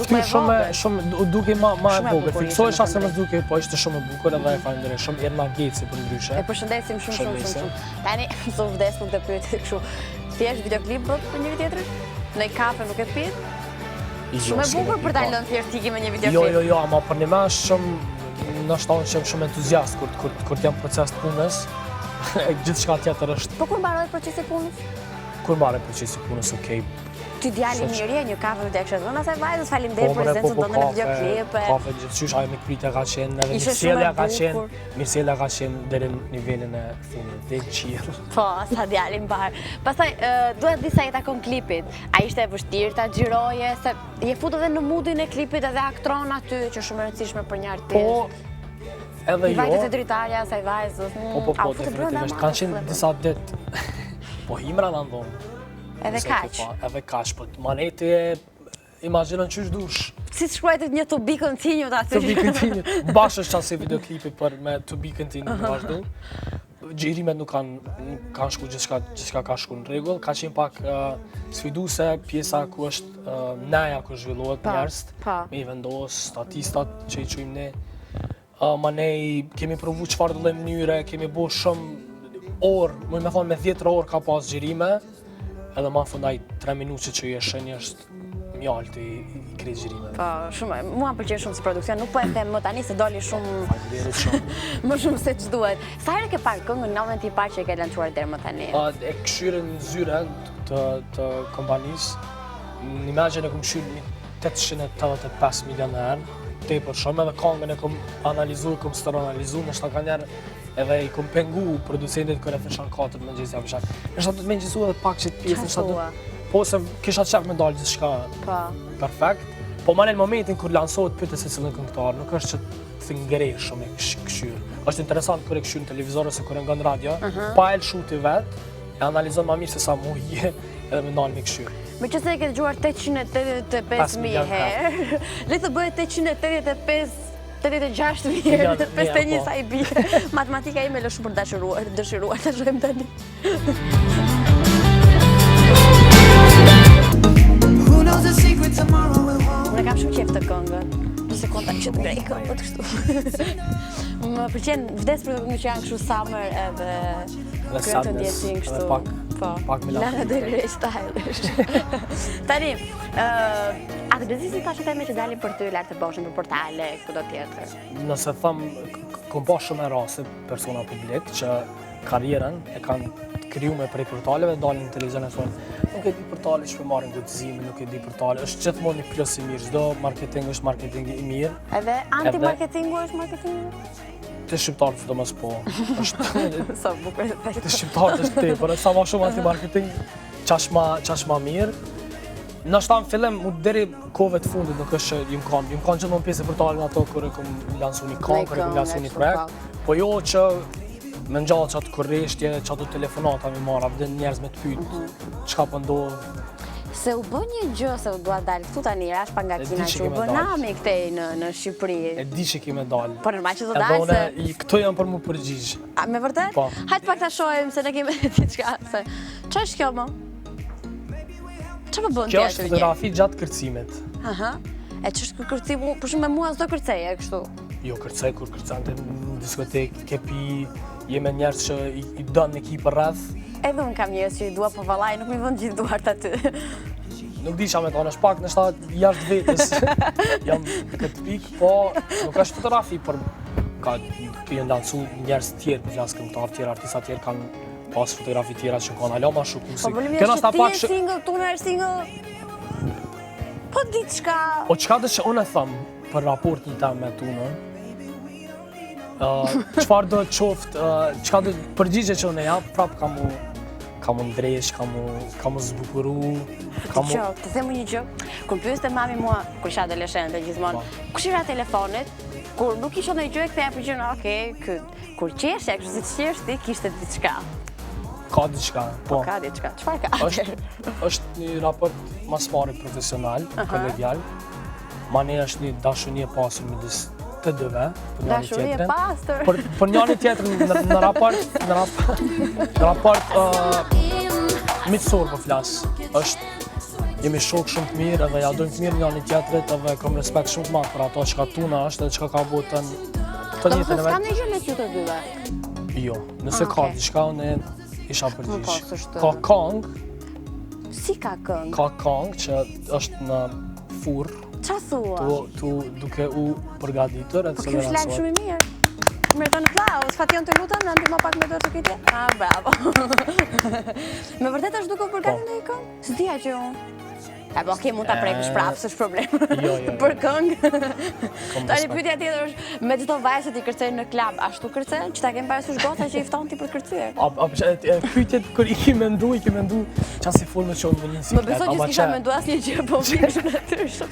fytyrë shumë duke ma e vogël. Fiksohesha se më duke, po ishte shumë e bukur edhe e falenderoj shumë Erna Geci për ndryshe. E përshëndesim shumë. Tani do vdes nuk të pyet kështu. Thjesht videoklip për njëri tjetrin? Në kafe nuk e pyet? Shumë e bukur për ta lënë thjesht tiki me një videoklip. Jo, ama për një më shumë ndoshta unë jam shumë entuziast kur jam proces të punës. Gjithçka tjetër është. Po kur mbaroi procesi i punës? Kur mbaroi procesi i punës, okej. Ty djali mirë, një kafe të kështë dhënë, asaj vajzës faleminderit për prezencën tonë në videoklip. Kafe gjithçysh, ajo me krytja ka qenë, edhe mirësjellja ka qenë deri në nivelin e fundit, deri qiell. Po, sa djali mbar. Pastaj duhet disa i takon klipit. A ishte e vështirë ta xhiroje, se je futur edhe në moodin e klipit edhe aktron aty që shumë e rëndësishme për një artist. Po, edhe jo. Vajtës e dritarja, asaj vajzës. Po, definitivisht. Kanë qenë disa ditë. Po, himra në ndonë. Edhe kaq. Edhe kaq, po maneti e imagjinon qysh dush. Si shkruajtet një to be continued aty? To be continued. Bashkë është qasi videoklipi për me to be continued në vazhdu. Gjirimet nuk kanë shku gjithçka ka shku në rregull. Ka qenë pak sfiduese pjesa ku është neja ku zhvillohet njerëz, me i vendos, statistat që i çojmë ne. Manej kemi provu çfarë do lloj mënyre, kemi bo shumë orë, më thonë me 10 orë ka pas xhirime, edhe ma fundaj 3 minutë që i e shenjë është mjaltë i krejt xhirimeve. Po, shumë, mua më pëlqen shumë si produksion, nuk po e them më tani se doli shumë Faleminderit shumë. më shumë se ç'duhet. Sa herë ke parë këngën në momentin i parë që e ke lançuar deri më tani? E këshyre në zyre të kompanisë, në imagine e kom këshyrë 885 milion herë, tepër shumë, edhe këngën e kom analizu, kom analizu, nështë ka njerë edhe i kom pengu producentit kër e fëshan 4 mëngjes ja fëshan. Nështë të mëngjesu edhe pak që të pjesë, nështë të... Po se kisha qef me dalë gjithë shka perfekt, po ma në momentin kër lansohet pyte se cilën këngëtar, nuk është që të ngrej shumë e këshyrë. Është interesant kër e këshyrë në televizor ose kër e nga në radio, pa e lëshuti vetë, e analizon ma mirë se sa mu je edhe me dalë me këshyrë. Me që se e ke dëgjuar 885.000 herë, le të bëhet 886.000 herë, 51 sa i bie. Matematika ime lë shumë për dëshiruar, të shojmë tani. Unë kam shumë qef të këngën, nëse konta që të grej këngë, po të kështu. Më pëlqen vdes për këngë që janë kështu summer edhe kërë të ndjesin kështu. Pak me Lana Del Rey style. Tani, atë bezisi ta që teme që dalin për ty lartë të boshën për portale, kudo tjetër? Nëse thëmë, kom pa shumë e rase persona publik që karjerën e kanë kriju me prej portaleve, dalin në televizion e thonë, nuk e di portale që për marrin gëtëzimi, nuk e di portale, është gjithmonë një plus i mirë, çdo marketing është marketing i mirë. Edhe anti-marketingu është marketingu? Të shqiptarët do mos po. Sa bukur e thejtë. Të shqiptarët është tepër, sa ma shumë anti-marketing, qash ma mirë. Nështë ta në fillim, deri kove të fundit nuk është që jim kanë gjithmonë pjesë e portalin ato kërë e këm lansu një këngë, kërë e këm lansu një projekt, po jo që me ngjallë qatë kërreshtje, qatë telefonata mi marra, vden njerëz me të pytë, qka pëndodhë. Se u bë një gjë, se u dua dalë këtu tani, rash pa nga kina që u bë nami këtej në Shqipëri. E di që kime dalë. Po normal që të dalë se... Edhe une, këto janë për mu përgjigjë. A, me vërtet? Po. Hajtë pak të shohim se ne kemi diçka, se... Qa është kjo më? Qa më bënd kjo është fotografi gjatë kërcimit. Aha. E që është kërcimu, për shumë me mua s'do kërceje, kështu? Jo, kërcej, kur kërcante në diskotek, kepi, jeme njerës që i dënë ekipë rreth. Edhe unë kam njerës që i dua po vallaj, nuk mi vënd gjithë duart aty. Nuk di qa me tonë, është pak nështë jashtë vetës, jam këtë pikë, po nuk është fotografi, për kënë dansu njerës tjerë, për flasë këngëtar tjerë, artista tjerë kanë pas fotografi tjera që kanë alo ma shumë musik. Po bëllim e që ti e single, tu në e single, po ditë shka... O qka dhe që unë e thëmë për raportin ta me tunë, qëfar do të qoftë, qka do të përgjigje që unë e japë, prapë ka mu ndresh, ka mu zbukuru, ka mu... Të themu një gjë, kur pyeste mami mua, kur isha adoleshente gjithmonë, kush ira telefonit, kur nuk isha në gjë e këtheja për gjënë, okej, kur qeshja, kështë si të qesh ti, kishte diçka. Ka diçka, po. Ka diçka, qëfar ka? është një raport mas pari profesional, kolegial, ma ne është një dashunje pasur me disë të dëve, për njani tjetërin. Dashunje pastor? Për njani tjetërin në raport miqësor për flasë. Jemi shok shumë të mirë edhe ja dojmë të mirë njani tjetërit edhe kom respekt shumë të madhë për ato që ka tuna është edhe që ka botën të njëtën e vetë. S'ka në gjë me që të dyve? Jo, nëse ka diçka unë isha përgjish. Ka këngë. Si ka këngë? Ka këngë që është në furrë. Qa thua? Tu duke u përgatitur e të kjo është lajmë shumë i mirë. Meriton aplauz, Fation të lutem, në ndihmo pak me dorë të kitje. Ah, bravo. Me vërtet është duke u përgatitur në i këngë? S'dija që unë. E po, mund ta prekësh prapë, s'është problem. Jo. Për këngë. Tani pyetja tjetër është, me çdo vajzë ti kërcejnë në klub, ashtu kërcejnë? Që ta kem parasysh gota që i fton ti për të kërcyer? Pyetjet kur i ke mendu çasi formë që unë vënin si. Më besoj që s'kisha menduar asnjë gjë, po vjen natyrshëm.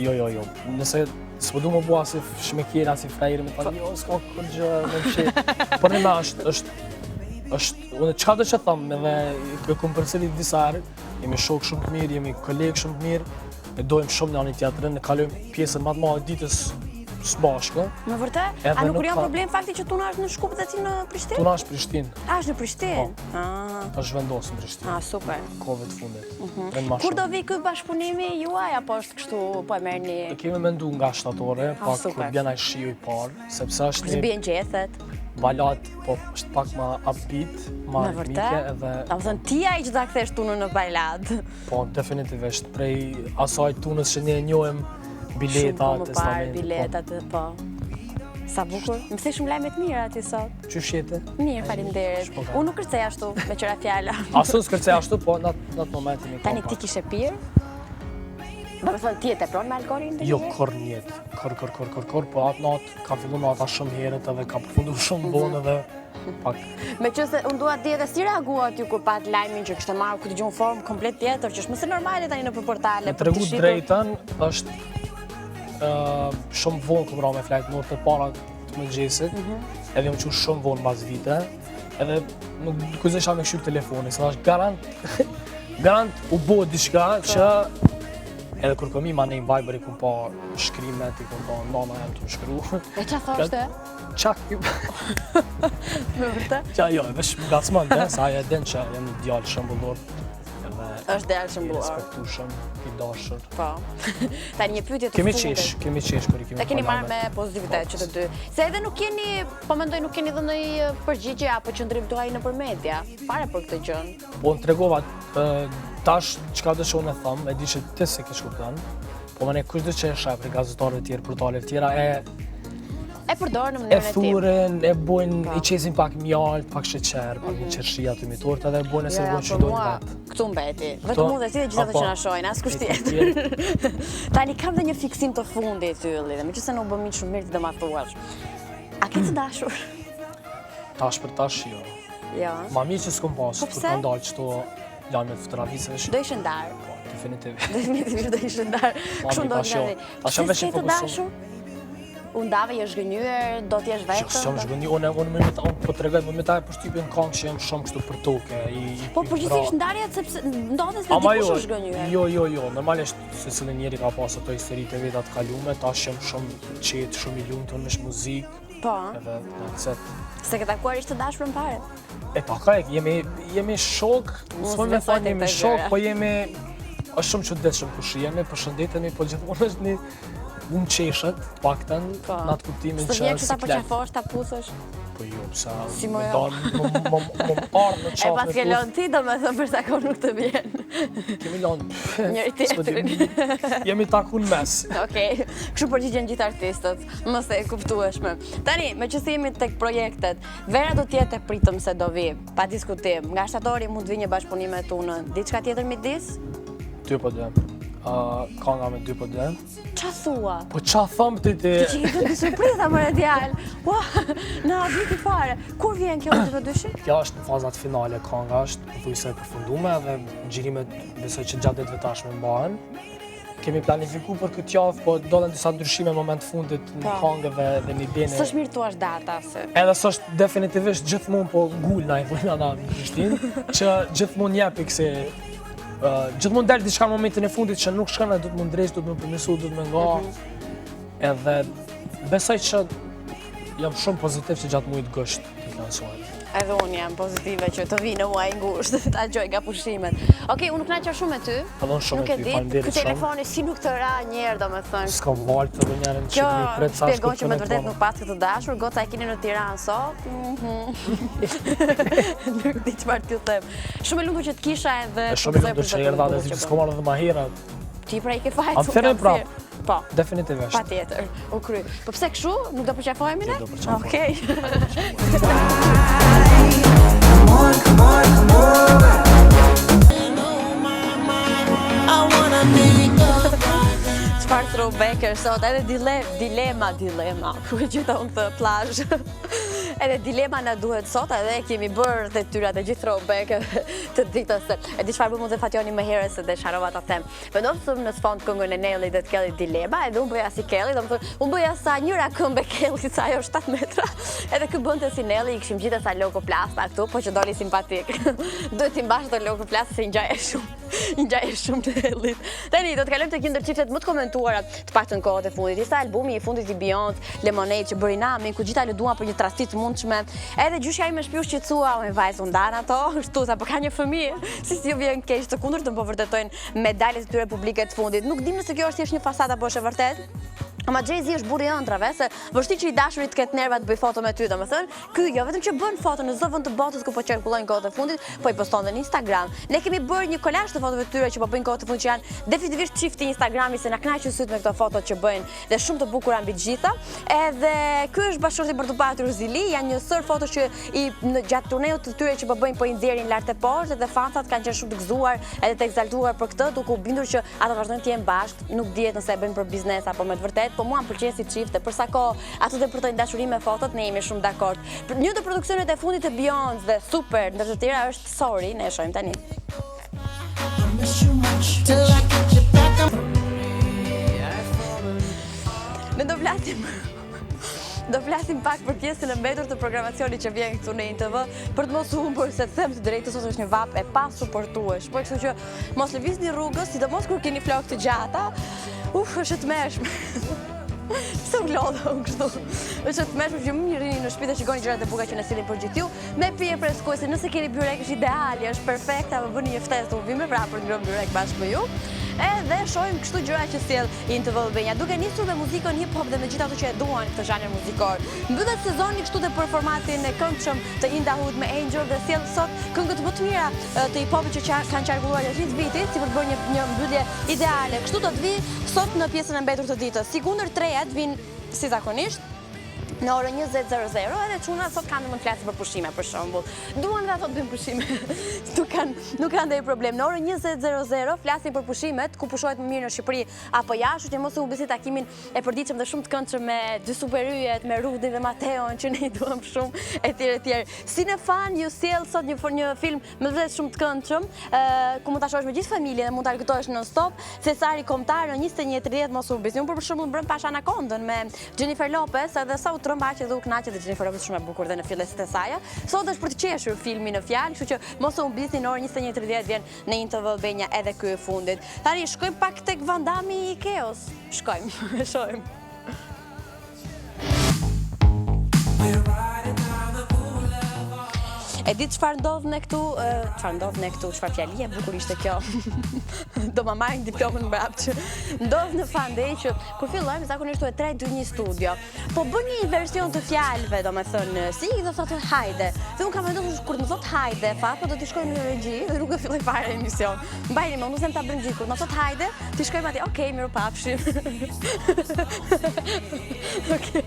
Jo. Nëse s'po du më bua si shmekjera, si frajirë, me tani, jo, s'ka kur gjë me mëshirë. Por në unë qka do që thëmë, edhe këmë përselit disa herë, jemi shok shumë të mirë, jemi kolegë shumë të mirë, e dojmë shumë njani tjetërën, ne kalojmë pjesën matë madhe ditës së bashkë. Me vërtet? A nuk janë problem fakti që tuna është në Shkup dhe ti në Prishtinë? Tuna është Prishtinë. A, është në Prishtinë? është vendosë në Prishtinë. Super. Kove të fundit. Kur do vi këtë bashkëpunimi juaj, apo është kështu, po e merrni? Kemi mendu nga shtatore, pak kur bjena i shiu i parë, sepse është një... Zbjen gjethet? balat, po është pak ma upbeat, ma Në ritmike vërtet? edhe... Ta më thënë, tia i që ta kthesh tunën në balad. Po, definitivisht, prej asaj tunës që ne njohem bileta, Shumë më parë, testamente, biletat, po. Sa bukur. Më the shumë lajme të mira aty sot. po. Qysh jete? Mirë, faleminderit. Shpo ka. Unë nuk kërcej ashtu me qëra fjala. Asun s'kërcej ashtu, po në atë momentin i Tani kam ti pak. kishe pirë? Do me thënë, ti e tepron me alkoholin të Jo, kur njetë, kur, po atë natë ka fillu nata shumë herët edhe ka përfundu shumë bonë edhe pak... Me që se unë duat di edhe si reagua ty kur pat lajmin që kështë marrë këtë gjunë formë komplet tjetër, që është mëse normale tani në për portale. Me tregu drejtën, është shumë vonë këmë ra me flajtë në të para të mëngjesit, edhe jam qenë shumë vonë mbas vite, edhe nuk kuzesha me këshyp telefoni, se është garant u bo diçka që edhe kur këmi ma nejnë Viber i kum pa shkrimet, i kum pa nana jem të më shkru. E qa thoshte? Qak, Me vërte? qa jo, e vesh ngacmën, sa ajo e din që jam një djallë shëmbullor, edhe është delë i shëmbulluar. respektueshëm, i dashur. Po. Tani një pyetje të Kemi fundit. kemi qesh kur i kemi Ta keni pa marrë me lajmet. pozitivitet që të dy. Se edhe nuk keni, po mendoj nuk keni dhe ndonjë përgjigje apo qëndrim tuaj nëpër media. Fare për këtë gjën. Po në tregova, tash çka do shonë thëm, e di që ti se ke shkupton, po më ne kush do që e shaj për gazetarëve të tjerë, portale të tjera E përdor në e mënyrën e tij. thuren, e bojnë, Po. i qesin pak mjalt, pak sheqer, pak një qershia të mitorta dhe e bojnë e se bojnë që për dojnë mua, vetë. këtu mbeti. Vetëm unë dhe ti dhe gjithë ato Apo. që na shohin, as kusht E të tjetër. Tani kam dhe një fiksim të fundit ylli, dhe meqenëse nuk bëm miq shumë mirë ti do ma thuash. A ke të dashur? Tash për tash jo. Jo. Ma mirë që s'kom pas, Po kur pse? ka ndalë qëto lajmet fotografisëve Do ishte ndar. Po, definitivisht. Definitivisht do ishte ndar. Kështu mirë, do tash jo. të Tash jam veç i të fokusuar. dashur? Unë dave je zhgënjyer, do t'jesh Që s'jam vetëm. zhgënjur, unë po tregoj, më ta e përshtypjen këngë që jam shumë kështu për toke. Po përgjithsisht ndarjet sepse ndodhet se Ama dikush jo, është zhgënjyer. jo, normalisht se cilin njeri ka pas ato historitë e veta të kalume, tash jam shumë qetë, shumë i lumtur me muzikë, Po, edhe etc. se ke takuar ishte dashurën pare. E taka e jemi shok, s'po me besoj thonë tek jemi këto shok, gjëra. po jemi është shumë çuditshëm kush jemi, përshëndetemi, po gjithmonë është një unë qeshet, paktën, Po. në atë kuptimin Së që vjen që ta si flet. përqafosh, ta pusësh. Po jo, sa Si mo më jo. dalë, më ardhë në E qafë pas ke lënë ti, do me thëmë për sa kohë nuk të vjen. Kemi lënë. Njëri tjetrin. Jemi taku në mes. Okej, kështu përgjigjen gjithë artistët, mëse e kuptueshme. Tani, me që si jemi tek projektet, vera do tjetë e pritëm se do vi, pa diskutim. Nga shtatori mund të vi një bashkëpunim me tunën. Diçka tjetër midis? 2+2. Kanga me 2+2. Qa thua? Po qa thëmë ti ti? Që i të surpriza më djalë. Ua, na viti fare. Kur vjen kjo 2+2? Kjo është në fazat finale, kanga është thuajse e përfundume dhe xhirimet besoj që gjatë ditëve tashme mbahen. Kemi planifikuar për këtë javë, po dolën disa ndryshime në moment fundit në Po. kangë dhe një bene. S'është mirë tuash data se. Edhe s'është definitivisht gjithmonë po ngul na i thënë ana në Prishtinë, që gjithmonë jepi këse gjithmonë del diçka në momentin e fundit që nuk shkon, do të më ndresh, do të më përmirësu, do të më nga. Edhe besoj që jam shumë pozitiv që gjatë muajit gësht të lansohet. Edhe unë jam pozitive që të vi në muaj ngusht, ta gjoj nga pushimet. Okej, unë kënaqem shumë me ty. Edhe unë shumë Nuk me e ty, di, faleminderit ky shumë. telefoni si nuk të ra njerë, do me thënë. S'kam valë të njerën që Kjo një pret sa shpjegon që me të vërtet nuk pas këtë dashur, goca e keni në Tiranë sot. Nuk di çfarë t'ju them. Shumë e lumtur që të kisha edhe E shumë i lumtur që erdha dhe zi s'kom marrë dhe ma hera. Ti pra i ke fajt. Am thënë prap. Po. Definitivisht. Patjetër, u kry. Po pse kështu? Nuk do përqafohemi ne? Do përqafohemi. Okej. Çfarë throwbacker sot, edhe dilema, ku e gjitha unë këtë plazh. Edhe dilema na duhet sot, edhe kemi bërë të tyra të gjithë throwback të ditës. E di çfarë bëmë dhe Fationi më herët se dhe sharova ta them. Vendosëm në sfond këngën e Nelly dhe të Kelly dilema, edhe unë bëja si Kelly, domethënë unë bëja sa njëra këmbë Kelly sa ajo 7 metra. Edhe kë bënte si Nelly, i kishim gjithë sa logoplasta këtu, po që doli simpatik. Duhet i mbash të logoplasta se i ngjaje shumë. I ngjaje shumë Nelly. Tani do të kalojmë tek një ndër çiftet më të komentuara të paktën kohët e fundit. Ishte albumi i fundit i Beyoncé, Lemonade që bëri Nami, ku gjitha luduan për një tradhti të mundshme. Edhe gjyshja ime shpiu shqetësua, me vajzë ndan ato, shtu sa po ka një fëmijë, si ju vjen keq, të kundërtën po vërtetojnë medaljet e tyre publike të fundit. Nuk dim nëse kjo është thjesht një fasadë apo është e vërtetë. Ama Jay-Z është burri i ëndrave, se vështirë që i dashurit të ketë nerva të bëj foto me ty, domethënë, ky jo vetëm që bën foto në çdo vend të botës ku po qarkullojnë kohët e fundit, po i poston dhe në Instagram. Ne kemi bërë një kolazh të fotove të tyre që po bëjnë kohët e fundit që janë definitivisht çifti Instagrami se na kënaqën syt me këto foto që bëjnë dhe shumë të bukura mbi të gjitha. Edhe ky është bashkëshorti për të patur Zili, janë një sër foto që gjatë turneut të tyre që po bëjnë po i nxjerrin lart e poshtë dhe fansat kanë qenë shumë të gëzuar edhe të egzaltuar për këtë, duke u bindur që ata vazhdojnë të jenë bashkë, nuk dihet nëse e bëjnë për biznes apo me të vërtetë. Po mua më pëlqen si çifte, për sa kohë ato depërtojnë dashuri me fotot, ne jemi shumë dakord. Një të produksionet e fundit të Beyoncé dhe super, ndër të tjera është Sorry, ne e shohim tani. Ne do flasim pak për pjesën e mbetur të programacionit që vjen këtu në INTV, për të mos u humbur, se të them të drejtë, sot është një vap e pasuportueshme, kështu që mos lëvizni rrugës, sidomos kur keni flokë të gjata. Është të mërshme. Pse u lodha kështu? Është të mërshme që më rini në shtëpi dhe shikoni gjërat e bukura që ne sillim për gjithë ju. Me pije freskuese, nëse keni byrek është ideali, është perfekt, apo bëni një ftesë të u vime pra për të ngrënë byrek bashkë me ju. Edhe shohim kështu gjëra që sjell INTV Albania, duke nisur me muzikën hip hop dhe me gjithë ato që e duan këtë zhanër muzikor. Mbyllet sezoni kështu dhe për formatin e këngëshëm të Indahood me Angel dhe sjell sot këngët më të mira të hip hopit që kanë qarkulluar gjatë gjithë vitit, si për të bërë një mbyllje ideale. Kështu do të vi sot në pjesën e mbetur të ditës. Si kundër trejat vin si zakonisht në orën 20:00 edhe çuna sot kanë më të flasë për pushime për shembull. Duan dhe ato të bëjnë pushime. Nuk kanë ndonjë problem. Në orën 20:00 flasin për pushimet, ku pushohet më mirë në Shqipëri apo jashtë, që mos u humbini takimin e përditshëm dhe shumë të këndshëm me dy superyjet, me Rudin dhe Mateon që ne i duam shumë etj. Si në fan ju sjell sot një film me vërtet shumë të këndshëm, ku mund ta shohësh me gjithë familjen dhe mund ta argëtohesh non stop. Cesari Kombëtar në 21:30 mos u humbini. Unë për shembull mbrëm pash Anakondën me Jennifer Lopez, edhe sa u trëmbaqe dhe u kënaqe dhe Jennifer Lopez shumë e bukur dhe në fillesit e saj. Sot është për të qeshur filmi në fjalë, kështu që mos u humbini, në orën 21:30 vjen në INTV Albania edhe ky e fundit. Tani shkojmë pak tek Van Damme i Ikeos. Shkojmë, e shohim. E ditë çfarë ndodh ne këtu, çfarë fjali e bukur ishte kjo. Do ma marrin diplomën mbrapsht që ndodh në Fan Day që kur fillojmë zakonisht e 3-2-1 studio. Po bën një version të fjalëve, domethënë, si do thotë hajde. Dhe unë kam vendosur kur më thot hajde, po do të shkoj në regji dhe nuk e filloj fare emision. Mbajini më, mos e ta bëjmë gjikut. Më thot hajde, ti shkojmë atje. Okej, mirupafshim. Okej.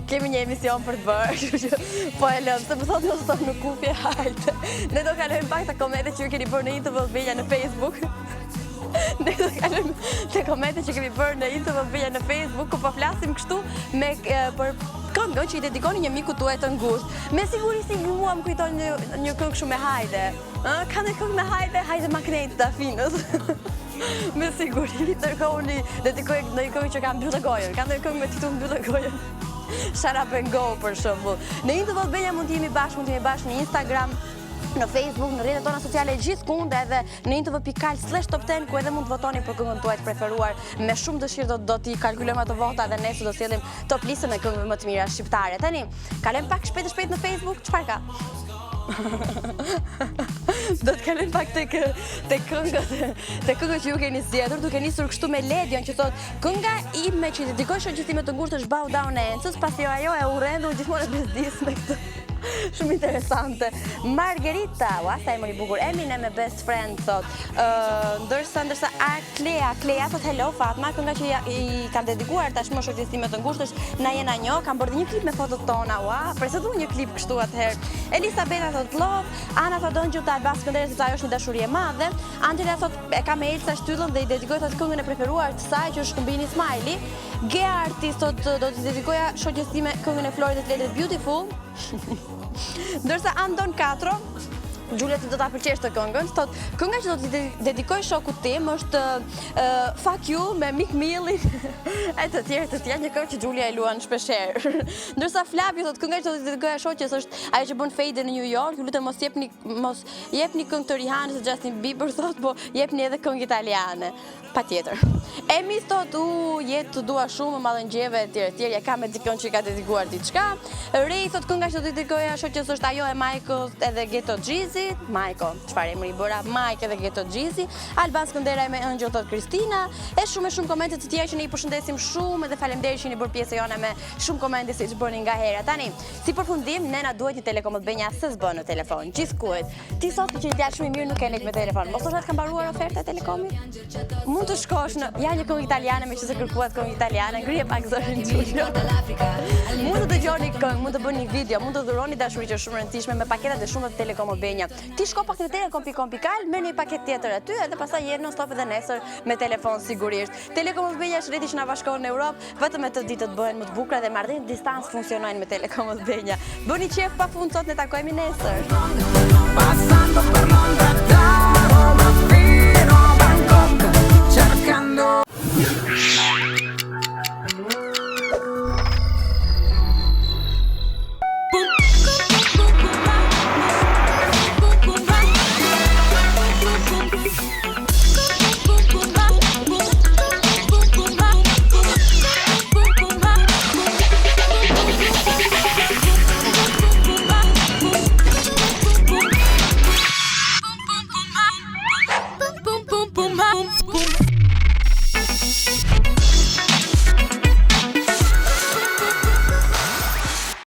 Kemi një emision për të bërë, kështu që po e lëm, se më thot mos thot në kufje hajde. Ne do kalojmë pak të komente që ju keni bërë në INTV Albania në Facebook. Ne do kalojmë të komente që kemi bërë në INTV Albania në Facebook, ku po flasim kështu me për këngën që i dedikoni një miku tuaj të ngushtë. Me siguri si mua më kujton një këngë shumë me hajde. Ka një këngë me hajde maknet të afinës. Me siguri, tërkohuni dedikoj në një këngë që ka mbyllë gojën. Ka një këngë me titull mbyllë gojën. Shut up and go për shembull. Në INTV Albania mund të jemi bashkë në Instagram, në Facebook, në rrjetet tona sociale gjithkund, edhe në intv.al/top10 ku edhe mund të votoni për këngën tuaj të preferuar. Me shumë dëshirë do t'i kalkulojmë ato vota dhe nesër do sjellim top listën e këngëve më të mira shqiptare. Tani, kalojmë pak shpejt në Facebook, çfarë ka? Do të kalojmë pak tek këngët që ju keni zgjedhur, duke nisur kështu me Ledion që thot kënga ime që i dedikoj shoqës time të ngushtë është Bow Down Encës, pasi ajo e urren dhe u gjithmonë e bezdis me këtë. Shumë interesante. Margherita, sa e më i bukur. Eminem me Best Friend thot. Ndërsa Klea thot hello Fatma, kënga që i kam dedikuar tashmë shoqës time të ngushtë është Na jena njo, kam bërë një klip me fotot tona. Presë du një klip kështu atëherë. Elisabeta thot love, Ana thot Don Gjuta Albas Skënderës, se ajo është një dashuri e madhe. Angela thot e ka me Elsa Shtyllën dhe i dedikoj thot këngën e preferuar të saj që është Shkëmbini Smiley. Gea Artist thot do t'i dedikoja shoqës time këngën e Florit dhe Let It Beautiful. Ndërsa Andon 4, Gjulia ti do ta pëlqesh të këngën, thot kënga që do t'i dedikoj shokut tim është Fuck You me Mick Millin. E të tjerë një këngë që Gjulia e luan shpeshherë. Ndërsa Flavio thot kënga që do t'i dedikoja shoqës është ajo që bën Fade në New York, ju lutem mos jepni këngë të Rihanës së Justin Bieber thot, po jepni edhe këngë italiane. Patjetër. Emi thot jetë të dua shumë, mallëngjeve etj, ja ka me dikon që i ka dedikuar diçka. Ray thot kënga që do t'i dedikoja shoqës është ajo e Michael edhe Ghetto Jeezy. Gjisi, Majko, çfarë emri i bëra, Majke dhe Geto Gjisi, Alban Skënderaj me Ëngjo thot Kristina, e shumë komente të tjera që ne i përshëndesim shumë dhe faleminderit që jeni bërë pjesë jona me shumë komente siç bëni nga hera. Tani, si përfundim, ne na duhet një telekom të benja se s'bën në telefon. Gjithkujt. Ti sot që një djalë shumë i mirë nuk e nek me telefon. Mos është ka mbaruar oferta e telekomit? Mund të shkosh në ja një këngë italiane me që se kërkuat këngë italiane, ngrije pak zërin Giulio. Mund të dëgjoni këngë, mund të bëni një video, mund të dhuroni dashuri që është shumë e rëndësishme me paketat e shumta të Telekom Albania. Ti shko pak në telekom.com.al, merr një paketë tjetër aty edhe pastaj je non stop edhe nesër me telefon sigurisht. Telekom Albania është rrjeti që na bashkon në Europë, vetëm ato ditët bëhen më të bukura dhe marrëdhëniet distancë funksionojnë me Telekom Albania. Bëni qef pafund sot, ne takohemi nesër. Passando per Londra da Roma fino a Bangkok, cercando boom boom boom.